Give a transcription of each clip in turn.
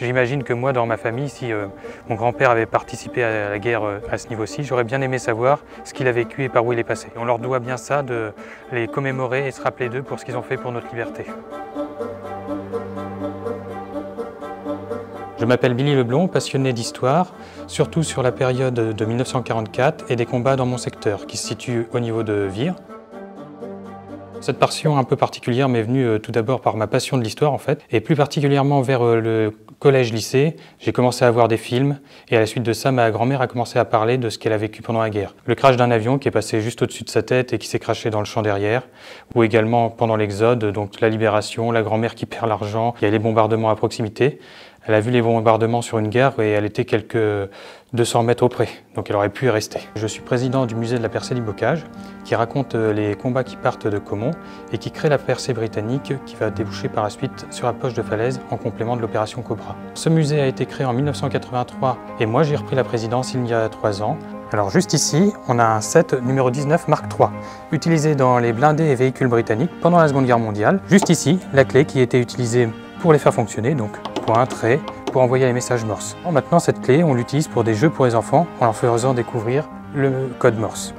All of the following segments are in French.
J'imagine que moi, dans ma famille, si mon grand-père avait participé à la guerre à ce niveau-ci, j'aurais bien aimé savoir ce qu'il a vécu et par où il est passé. On leur doit bien ça, de les commémorer et se rappeler d'eux pour ce qu'ils ont fait pour notre liberté. Je m'appelle Billy Leblond, passionné d'histoire, surtout sur la période de 1944 et des combats dans mon secteur, qui se situe au niveau de Vire. Cette passion un peu particulière m'est venue tout d'abord par ma passion de l'histoire en fait, et plus particulièrement vers le collège-lycée, j'ai commencé à voir des films, et à la suite de ça, ma grand-mère a commencé à parler de ce qu'elle a vécu pendant la guerre. Le crash d'un avion qui est passé juste au-dessus de sa tête et qui s'est crashé dans le champ derrière, ou également pendant l'exode, donc la libération, la grand-mère qui perd l'argent, il y a les bombardements à proximité. Elle a vu les bombardements sur une gare et elle était quelques 200 mètres auprès, donc elle aurait pu y rester. Je suis président du musée de la percée du Bocage, qui raconte les combats qui partent de Caumont et qui crée la percée britannique qui va déboucher par la suite sur la poche de Falaise en complément de l'opération Cobra. Ce musée a été créé en 1983 et moi j'ai repris la présidence il y a 3 ans. Alors juste ici, on a un set numéro 19 Mark III, utilisé dans les blindés et véhicules britanniques pendant la Seconde Guerre mondiale. Juste ici, la clé qui était utilisée pour les faire fonctionner, donc point, trait, pour envoyer les messages Morse. Maintenant, cette clé, on l'utilise pour des jeux pour les enfants en leur faisant découvrir le code Morse.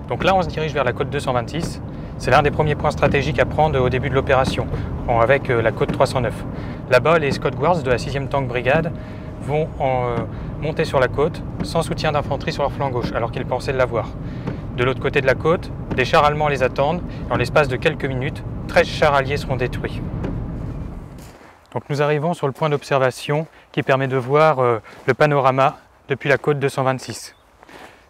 Donc là, on se dirige vers la côte 226. C'est l'un des premiers points stratégiques à prendre au début de l'opération, avec la côte 309. Là-bas, les Scott Guards de la 6e Tank Brigade vont monter sur la côte sans soutien d'infanterie sur leur flanc gauche, alors qu'ils pensaient l'avoir. De l'autre côté de la côte, des chars allemands les attendent et en l'espace de quelques minutes, 13 chars alliés seront détruits. Donc nous arrivons sur le point d'observation qui permet de voir le panorama depuis la côte 226.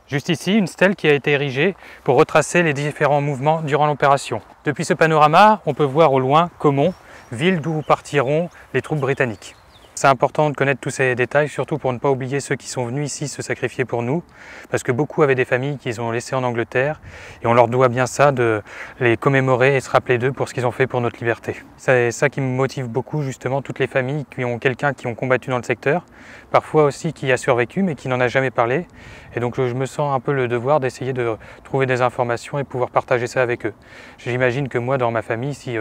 Juste ici, une stèle qui a été érigée pour retracer les différents mouvements durant l'opération. Depuis ce panorama, on peut voir au loin Caumont, ville d'où partiront les troupes britanniques. C'est important de connaître tous ces détails, surtout pour ne pas oublier ceux qui sont venus ici se sacrifier pour nous, parce que beaucoup avaient des familles qu'ils ont laissées en Angleterre, et on leur doit bien ça, de les commémorer et se rappeler d'eux pour ce qu'ils ont fait pour notre liberté. C'est ça qui me motive beaucoup, justement, toutes les familles qui ont quelqu'un qui ont combattu dans le secteur, parfois aussi qui a survécu, mais qui n'en a jamais parlé, et donc je me sens un peu le devoir d'essayer de trouver des informations et pouvoir partager ça avec eux. J'imagine que moi, dans ma famille, si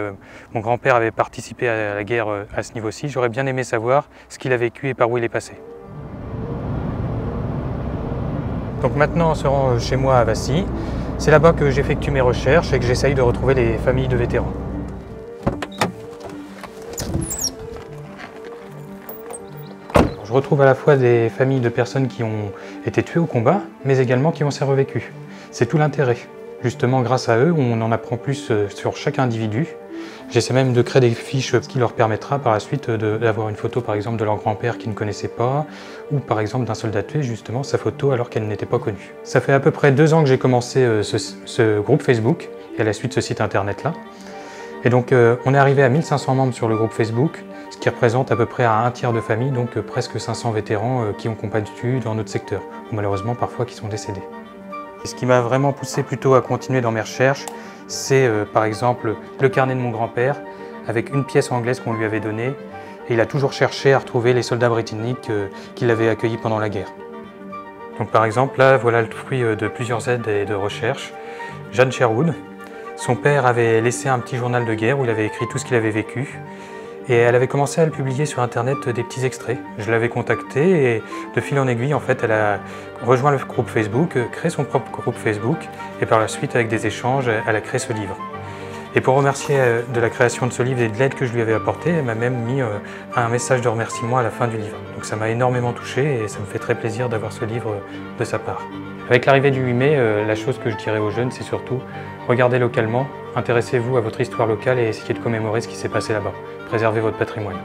mon grand-père avait participé à la guerre à ce niveau-ci, j'aurais bien aimé savoir ce qu'il a vécu et par où il est passé. Donc maintenant on se rend chez moi à Vassy. C'est là-bas que j'effectue mes recherches et que j'essaye de retrouver les familles de vétérans. Alors, je retrouve à la fois des familles de personnes qui ont été tuées au combat, mais également qui ont survécu. C'est tout l'intérêt. Justement, grâce à eux, on en apprend plus sur chaque individu. J'essaie même de créer des fiches qui leur permettra par la suite d'avoir une photo par exemple de leur grand-père qu'ils ne connaissaient pas, ou par exemple d'un soldat tué, justement sa photo alors qu'elle n'était pas connue. Ça fait à peu près 2 ans que j'ai commencé ce groupe Facebook et à la suite ce site internet là. Et donc on est arrivé à 1500 membres sur le groupe Facebook, ce qui représente à peu près un tiers de famille, donc presque 500 vétérans qui ont combattu dans notre secteur, ou malheureusement parfois qui sont décédés. Et ce qui m'a vraiment poussé plutôt à continuer dans mes recherches, c'est par exemple le carnet de mon grand-père avec une pièce anglaise qu'on lui avait donnée et il a toujours cherché à retrouver les soldats britanniques qui l'avaient accueilli pendant la guerre. Donc par exemple là voilà le fruit de plusieurs aides et de recherches. Jeanne Sherwood, son père avait laissé un petit journal de guerre où il avait écrit tout ce qu'il avait vécu et elle avait commencé à le publier sur internet des petits extraits. Je l'avais contactée et de fil en aiguille en fait elle a rejoint le groupe Facebook, créé son propre groupe Facebook et par la suite avec des échanges elle a créé ce livre. Et pour remercier de la création de ce livre et de l'aide que je lui avais apportée, elle m'a même mis un message de remerciement à la fin du livre. Donc ça m'a énormément touché et ça me fait très plaisir d'avoir ce livre de sa part. Avec l'arrivée du 8 mai, la chose que je dirais aux jeunes, c'est surtout regardez localement, intéressez-vous à votre histoire locale et essayez de commémorer ce qui s'est passé là-bas. Préservez votre patrimoine.